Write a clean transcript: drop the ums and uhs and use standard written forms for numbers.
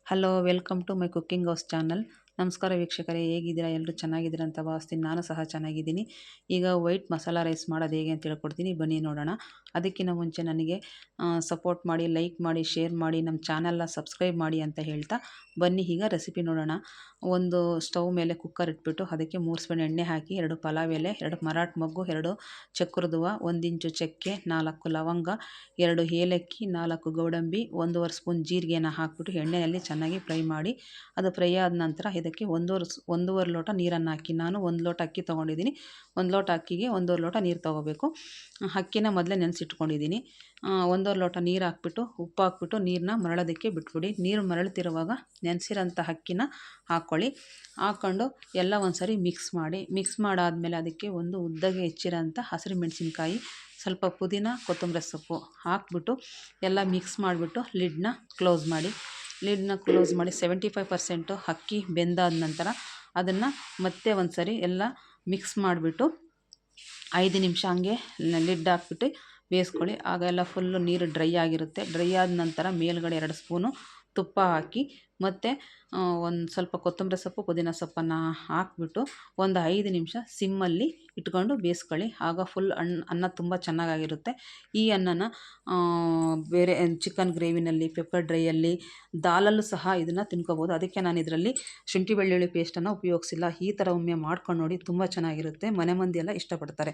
Hello welcome to my cooking house channel. ನಮಸ್ಕಾರ ವೀಕ್ಷಕರೇ, ಹೇಗಿದ್ದೀರಾ? ಎಲ್ಲರೂ ಚೆನ್ನಾಗಿದ್ದೀರಾ ಅಂತ ಭಾವಿಸ್ತೀನಿ. ನಾನು ಸಹ ಚೆನ್ನಾಗಿದ್ದೀನಿ. ಈಗ ವೈಟ್ ಮಸಾಲ ರೈಸ್ ಮಾಡೋದು ಹೇಗೆ ಅಂತ ಹೇಳ್ಕೊಡ್ತೀನಿ, ಬನ್ನಿ ನೋಡೋಣ. ಅದಕ್ಕಿಂತ ಮುಂಚೆ ನನಗೆ ಸಪೋರ್ಟ್ ಮಾಡಿ, ಲೈಕ್ ಮಾಡಿ, ಶೇರ್ ಮಾಡಿ, ನಮ್ಮ ಚಾನಲ್ನ ಸಬ್ಸ್ಕ್ರೈಬ್ ಮಾಡಿ ಅಂತ ಹೇಳ್ತಾ ಬನ್ನಿ ಈಗ ರೆಸಿಪಿ ನೋಡೋಣ. ಒಂದು ಸ್ಟವ್ ಮೇಲೆ ಕುಕ್ಕರ್ ಇಟ್ಬಿಟ್ಟು ಅದಕ್ಕೆ 3 ಸ್ಪೂನ್ ಎಣ್ಣೆ ಹಾಕಿ, 2 ಪಲಾವ್ ಎಲೆ, 2 ಮರಾಠ ಮೊಗ್ಗು, 2 ಚಕ್ರದೂವ, 1 ಇಂಚು ಚಕ್ಕೆ, 4 ಲವಂಗ, 2 ಏಲಕ್ಕಿ, 4 ಗೋಡಂಬಿ, 1.5 ಸ್ಪೂನ್ ಜೀರಿಗೆನ ಹಾಕ್ಬಿಟ್ಟು ಎಣ್ಣೆಯಲ್ಲಿ ಚೆನ್ನಾಗಿ ಫ್ರೈ ಮಾಡಿ, ಅದು ಫ್ರೈ ಆದ ನಂತರ ಇದಕ್ಕೆ ಒಂದೂವರೆ ಲೋಟ ನೀರನ್ನು ಹಾಕಿ, ನಾನು 1 ಲೋಟ ಅಕ್ಕಿ ತೊಗೊಂಡಿದ್ದೀನಿ. 1 ಲೋಟ ಅಕ್ಕಿಗೆ 1.5 ಲೋಟ ನೀರು ತೊಗೋಬೇಕು. ಅಕ್ಕಿನ ಮೊದಲೇ ನೆನೆಸಿಟ್ಕೊಂಡಿದ್ದೀನಿ. 1.5 ಲೋಟ ನೀರು ಹಾಕ್ಬಿಟ್ಟು, ಉಪ್ಪು ಹಾಕ್ಬಿಟ್ಟು ನೀರನ್ನ ಮರಳೋದಕ್ಕೆ ಬಿಟ್ಬಿಡಿ. ನೀರು ಮರಳ್ತಿರುವಾಗ ನೆನೆಸಿರೋಂಥ ಅಕ್ಕಿನ ಹಾಕ್ಕೊಳ್ಳಿ. ಹಾಕ್ಕೊಂಡು ಎಲ್ಲ ಒಂದ್ಸರಿ ಮಿಕ್ಸ್ ಮಾಡಾದಮೇಲೆ ಅದಕ್ಕೆ ಒಂದು ಉದ್ದಗೆ ಹೆಚ್ಚಿರೋಂಥ ಹಸಿರು ಮೆಣಸಿನ್ಕಾಯಿ, ಸ್ವಲ್ಪ ಪುದೀನ, ಕೊತ್ತಂಬರಿ ಸೊಪ್ಪು ಹಾಕ್ಬಿಟ್ಟು ಎಲ್ಲ ಮಿಕ್ಸ್ ಮಾಡಿಬಿಟ್ಟು ಲಿಡ್ನ ಕ್ಲೋಸ್ ಮಾಡಿ. 75% ಅಕ್ಕಿ ಬೆಂದಾದ ನಂತರ ಅದನ್ನು ಮತ್ತೆ ಒಂದು ಸರಿ ಎಲ್ಲ ಮಿಕ್ಸ್ ಮಾಡಿಬಿಟ್ಟು 5 ನಿಮಿಷ ಹಂಗೆ ಲಿಡ್ ಹಾಕ್ಬಿಟ್ಟು ಬೇಯಿಸ್ಕೊಳ್ಳಿ. ಆಗ ಎಲ್ಲ ಫುಲ್ಲು ನೀರು ಡ್ರೈ ಆಗಿರುತ್ತೆ. ಡ್ರೈ ಆದ ನಂತರ ಮೇಲ್ಗಡೆ 2 ಸ್ಪೂನು ತುಪ್ಪ ಹಾಕಿ, ಮತ್ತು ಒಂದು ಸ್ವಲ್ಪ ಕೊತ್ತಂಬರಿ ಸೊಪ್ಪು, ಪುದೀನ ಸೊಪ್ಪನ್ನು ಹಾಕ್ಬಿಟ್ಟು ಒಂದು 5 ನಿಮಿಷ ಸಿಮ್ಮಲ್ಲಿ ಇಟ್ಕೊಂಡು ಬೇಯಿಸ್ಕೊಳ್ಳಿ. ಆಗ ಫುಲ್ ಅನ್ನ ತುಂಬ ಚೆನ್ನಾಗಾಗಿರುತ್ತೆ. ಈ ಅನ್ನನ ಬೇರೆ ಚಿಕನ್ ಗ್ರೇವಿನಲ್ಲಿ, ಪೆಪ್ಪರ್ ಡ್ರೈಯಲ್ಲಿ, ದಾಲಲ್ಲೂ ಸಹ ಇದನ್ನು ತಿನ್ಕೋಬೋದು. ಅದಕ್ಕೆ ನಾನು ಇದರಲ್ಲಿ ಶುಂಠಿ ಬೆಳ್ಳುಳ್ಳಿ ಪೇಸ್ಟನ್ನು ಉಪಯೋಗಿಸಿಲ್ಲ. ಈ ಥರ ಒಮ್ಮೆ ಮಾಡ್ಕೊಂಡು ನೋಡಿ, ತುಂಬ ಚೆನ್ನಾಗಿರುತ್ತೆ. ಮನೆ ಮಂದಿ ಎಲ್ಲ ಇಷ್ಟಪಡ್ತಾರೆ.